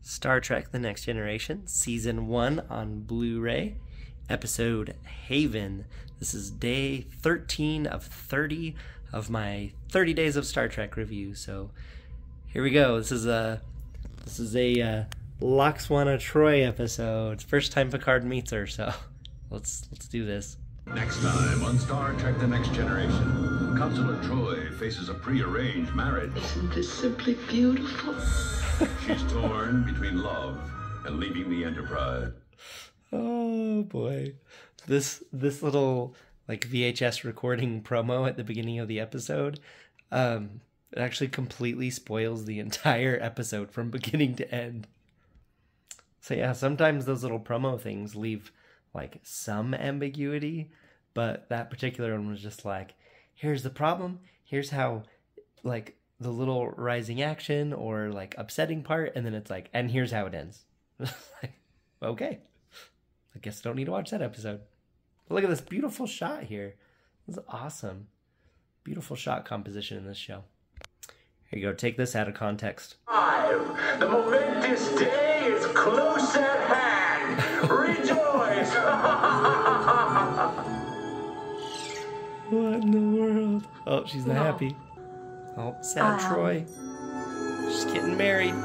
Star Trek The Next Generation, Season 1 on Blu-ray, Episode Haven. This is day 13 of 30 of my 30 Days of Star Trek review. So here we go. This is a Laxwana Troi episode. First time Picard meets her, so let's do this. Next time on Star Trek The Next Generation, Consular Troi faces a prearranged marriage. Isn't this simply beautiful? She's torn between love and leaving the Enterprise. Oh boy. This little like VHS recording promo at the beginning of the episode, it actually completely spoils the entire episode from beginning to end. So yeah, sometimes those little promo things leave like some ambiguity, but that particular one was just like, here's the problem, here's how like the little rising action or like upsetting part, and then it's like, and here's how it ends. Like, okay, I guess I don't need to watch that episode. But look at this beautiful shot here. This is awesome. Beautiful shot composition in this show. Here you go, take this out of context. The momentous day is close at hand. Rejoice! What in the world? Oh, she's not happy. Oh, sad Troi. She's getting married.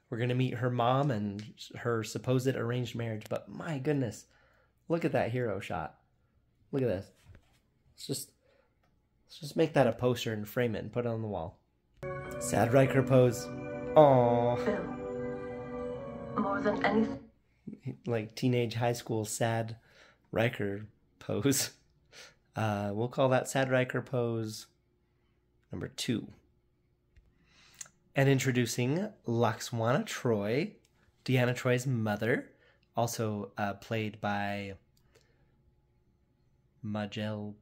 We're going to meet her mom and her supposed arranged marriage. But my goodness, look at that hero shot. Look at this. Let's just make that a poster and frame it and put it on the wall. Sad Riker pose. Aww. More than anything. Like teenage high school sad Riker pose. We'll call that Sad Riker pose number 2. And introducing Laxwana Troi, Deanna Troi's mother, also played by Majel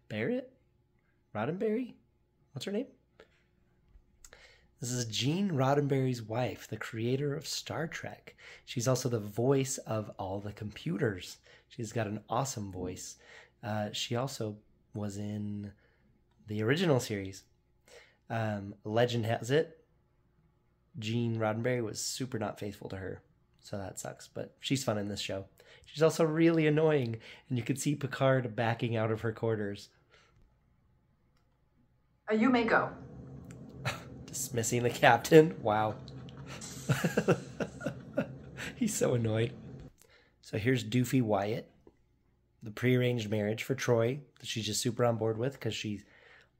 Barrett? Roddenberry? What's her name? This is Gene Roddenberry's wife, the creator of Star Trek. She's also the voice of all the computers. She's got an awesome voice. She also was in the original series. Legend has it, Gene Roddenberry was super not faithful to her, so that sucks, but she's fun in this show. She's also really annoying, and you could see Picard backing out of her quarters. You may go. Dismissing the captain? Wow. He's so annoyed. So here's Doofy Wyatt, the prearranged marriage for Troi that she's just super on board with because she's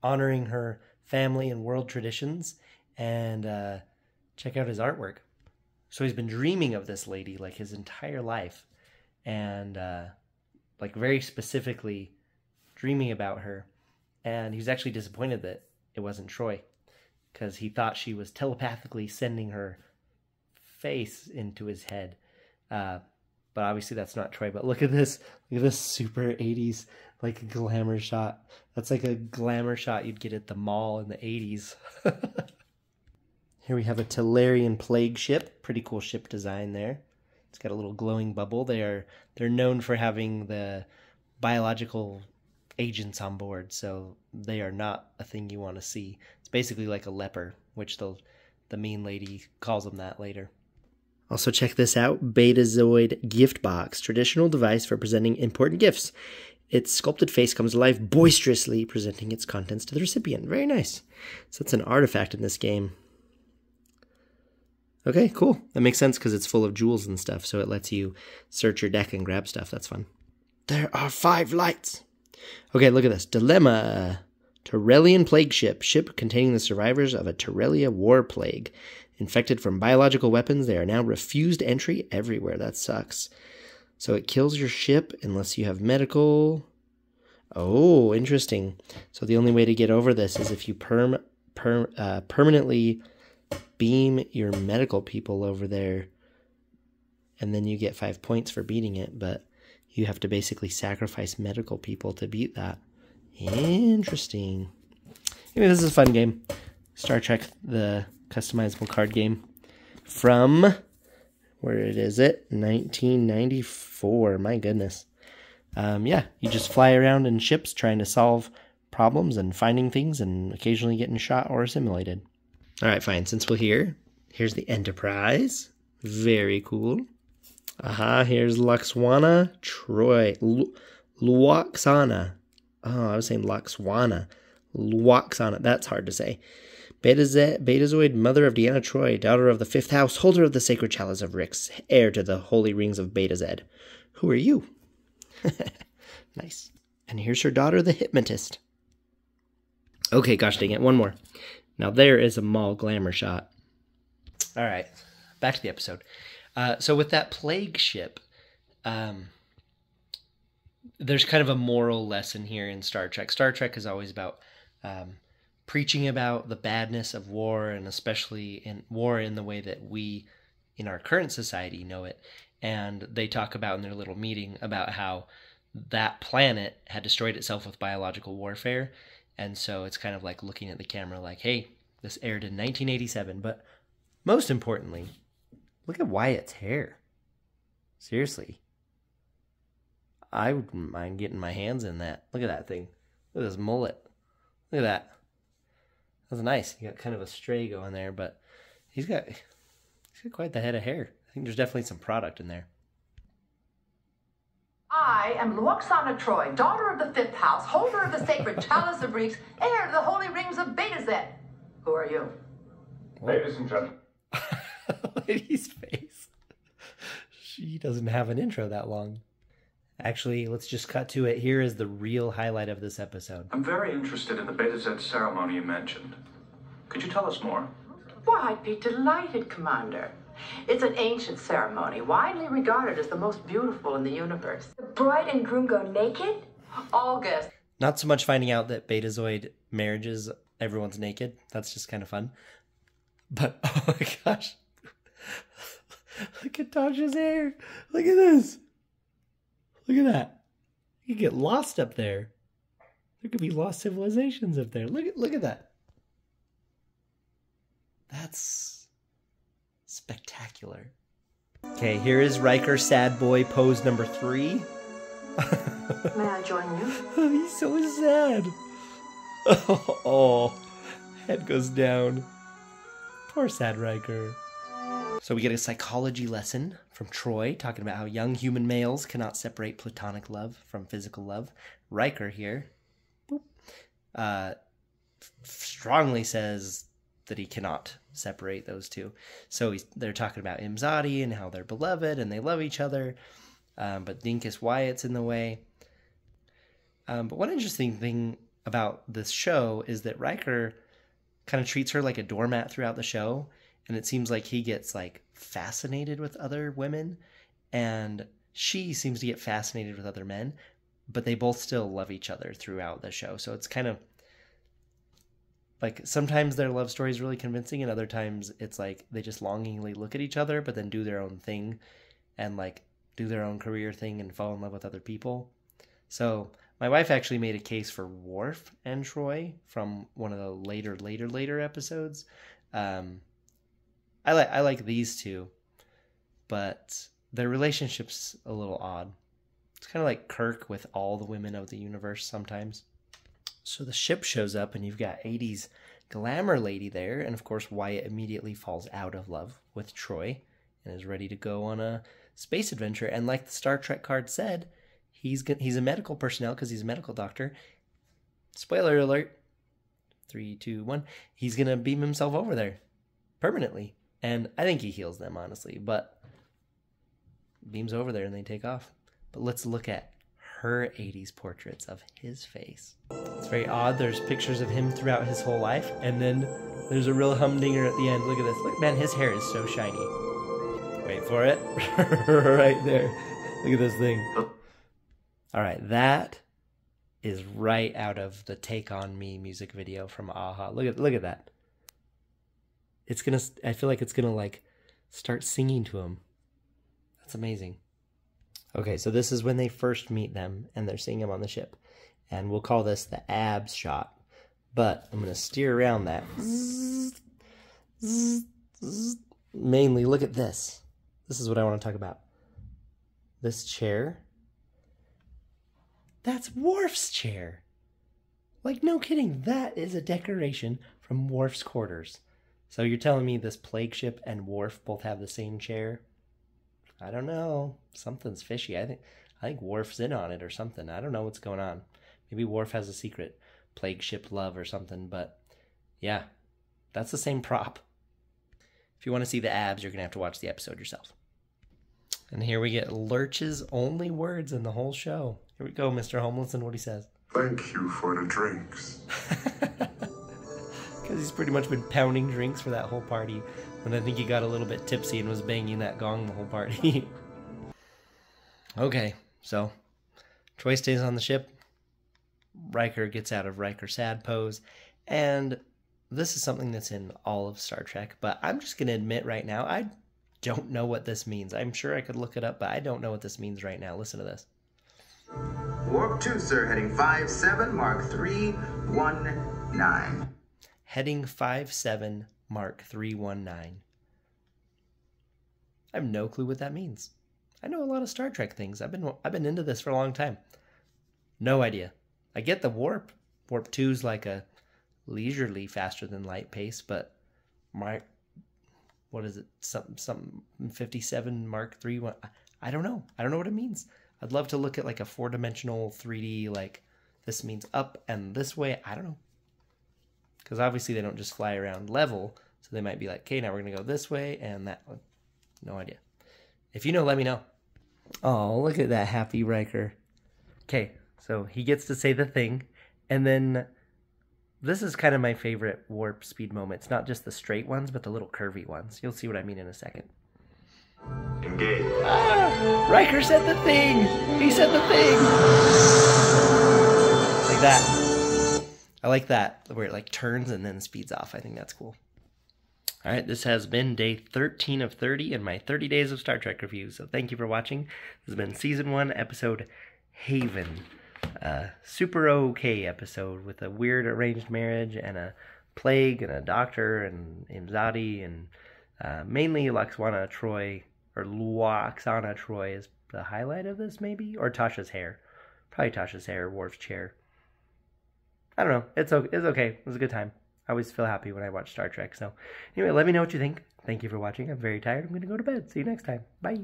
honoring her family and world traditions. And check out his artwork. So he's been dreaming of this lady like his entire life, and like very specifically dreaming about her. And he's actually disappointed that it wasn't Troi, because he thought she was telepathically sending her face into his head. But obviously that's not Troi. But look at this. Look at this super 80s like glamour shot. That's like a glamour shot you'd get at the mall in the 80s. Here we have a Talarian plague ship. Pretty cool ship design there. It's got a little glowing bubble. They're known for having the biological agents on board, so they are not a thing you want to see. It's basically like a leper, which the mean lady calls them that later. Also check this out, Betazoid Gift Box, traditional device for presenting important gifts. Its sculpted face comes alive, boisterously presenting its contents to the recipient. Very nice. So it's an artifact in this game. Okay, cool. That makes sense because it's full of jewels and stuff, so it lets you search your deck and grab stuff. That's fun. There are 5 lights. Okay, look at this. Dilemma. Torellian plague ship. Ship containing the survivors of a Torellia war plague. Infected from biological weapons, they are now refused entry everywhere. That sucks. So it kills your ship unless you have medical. Oh, interesting. So the only way to get over this is if you permanently beam your medical people over there, and then you get 5 points for beating it, but you have to basically sacrifice medical people to beat that. Interesting. Anyway, this is a fun game. Star Trek, the customizable card game from, where is it? 1994. My goodness. Yeah, you just fly around in ships trying to solve problems and finding things and occasionally getting shot or assimilated. All right, fine. Since we're here, Here's the Enterprise. Very cool. Aha, here's Luxwana, Troi, Luoxana. Oh, I was saying Luxwana. Luoxana, that's hard to say. Betazoid, mother of Deanna Troi, daughter of the 5th house, holder of the sacred chalice of Rix, heir to the holy rings of Beta Z. Who are you? Nice. And here's her daughter, the hypnotist. Okay, gosh dang it, one more. Now there is a mall glamour shot. All right, back to the episode. So with that plague ship, there's kind of a moral lesson here in Star Trek. Star Trek is always about preaching about the badness of war, and especially in war in the way that we, in our current society, know it. And they talk about in their little meeting about how that planet had destroyed itself with biological warfare. And so it's kind of like looking at the camera like, hey, this aired in 1987. But most importantly, look at Wyatt's hair. Seriously. I wouldn't mind getting my hands in that. Look at that thing. Look at this mullet. Look at that. That's nice. He got kind of a stray going there, but he's got quite the head of hair. I think there's definitely some product in there. I am Luoxana Troi, daughter of the 5th house, holder of the sacred chalice of Reeks, heir to the holy rings of Beta Z. Who are you? Ladies and gentlemen. Lady's face. She doesn't have an intro that long. Actually, let's just cut to it. Here is the real highlight of this episode. I'm very interested in the Beta Z ceremony you mentioned. Could you tell us more? Why, I'd be delighted, Commander. It's an ancient ceremony, widely regarded as the most beautiful in the universe. The bride and groom go naked? All guests. Not so much finding out that Betazoid marriages, everyone's naked. That's just kind of fun. But, oh my gosh. Look at Tasha's hair. Look at this. Look at that. You could get lost up there. There could be lost civilizations up there. Look at that. That's spectacular. Okay, here is Riker sad boy pose number 3. May I join you? Oh, he's so sad. Oh, head goes down. Poor sad Riker. So we get a psychology lesson from Troi, talking about how young human males cannot separate platonic love from physical love. Riker here strongly says that he cannot separate those two. So they're talking about Imzadi and how they're beloved and they love each other. But Dinkus Wyatt's in the way. But one interesting thing about this show is that Riker kind of treats her like a doormat throughout the show. And it seems like he gets like fascinated with other women, and she seems to get fascinated with other men, but they both still love each other throughout the show. So it's kind of like sometimes their love story is really convincing, and other times it's like they just longingly look at each other, but then do their own thing and like do their own career thing and fall in love with other people. So my wife actually made a case for Worf and Troi from one of the later episodes. I like these two, but their relationship's a little odd. It's kind of like Kirk with all the women of the universe sometimes. So the ship shows up and you've got 80s glamour lady there. And of course, Wyatt immediately falls out of love with Troi and is ready to go on a space adventure. And like the Star Trek card said, he's a medical personnel because he's a medical doctor. Spoiler alert. 3, 2, 1. He's going to beam himself over there permanently. And I think he heals them, honestly, but beams over there and they take off. But let's look at her 80s portraits of his face. It's very odd. There's pictures of him throughout his whole life, and then there's a real humdinger at the end. Look at this. Look, man, his hair is so shiny. Wait for it. Right there. Look at this thing. All right, that is right out of the Take On Me music video from Aha. Look at that. I feel like it's gonna like start singing to him. That's amazing. Okay, so this is when they first meet them and they're seeing him on the ship. And we'll call this the abs shot. But I'm gonna steer around that. Mainly, look at this. This is what I want to talk about. This chair. That's Worf's chair. Like, no kidding, that is a decoration from Worf's quarters. So you're telling me this plague ship and Worf both have the same chair? I don't know. Something's fishy. I think Worf's in on it or something. I don't know what's going on. Maybe Worf has a secret plague ship love or something, but yeah, that's the same prop. If you want to see the abs, you're going to have to watch the episode yourself. And here we get Lurch's only words in the whole show. Here we go, Mr. Homeless, and what he says. Thank you for the drinks. Because he's pretty much been pounding drinks for that whole party. And I think he got a little bit tipsy and was banging that gong the whole party. Okay, so Troi stays on the ship. Riker gets out of Riker sad pose. And this is something that's in all of Star Trek. But I'm just going to admit right now, I don't know what this means. I'm sure I could look it up, but I don't know what this means right now. Listen to this. Warp 2, sir. Heading 57, Mark 319. Heading 57, Mark 319. I have no clue what that means. I know a lot of Star Trek things. I've been into this for a long time. No idea. I get the warp. Warp 2's like a leisurely faster than light pace, but what is it? Some 57 Mark 3. I don't know. I don't know what it means. I'd love to look at like a 4-dimensional 3D, like this means up and this way. I don't know. Because obviously they don't just fly around level. So they might be like, okay, now we're going to go this way and that one. No idea. If you know, let me know. Oh, look at that happy Riker. Okay, so he gets to say the thing. And then this is kind of my favorite warp speed moment. It's not just the straight ones, but the little curvy ones. You'll see what I mean in a second. Engage. Ah, Riker said the thing. He said the thing. Like that. I like that, where it like turns and then speeds off. I think that's cool. All right, this has been day 13 of 30 in my 30 days of Star Trek review. So thank you for watching. This has been Season 1, Episode Haven. Super okay episode with a weird arranged marriage and a plague and a doctor and Imzadi and mainly Lwaxana Troi, or Lwaxana Troi is the highlight of this maybe? Or Tasha's hair. Probably Tasha's hair, Worf's chair. I don't know. It's okay. It was a good time. I always feel happy when I watch Star Trek. So anyway, let me know what you think. Thank you for watching. I'm very tired. I'm going to go to bed. See you next time. Bye.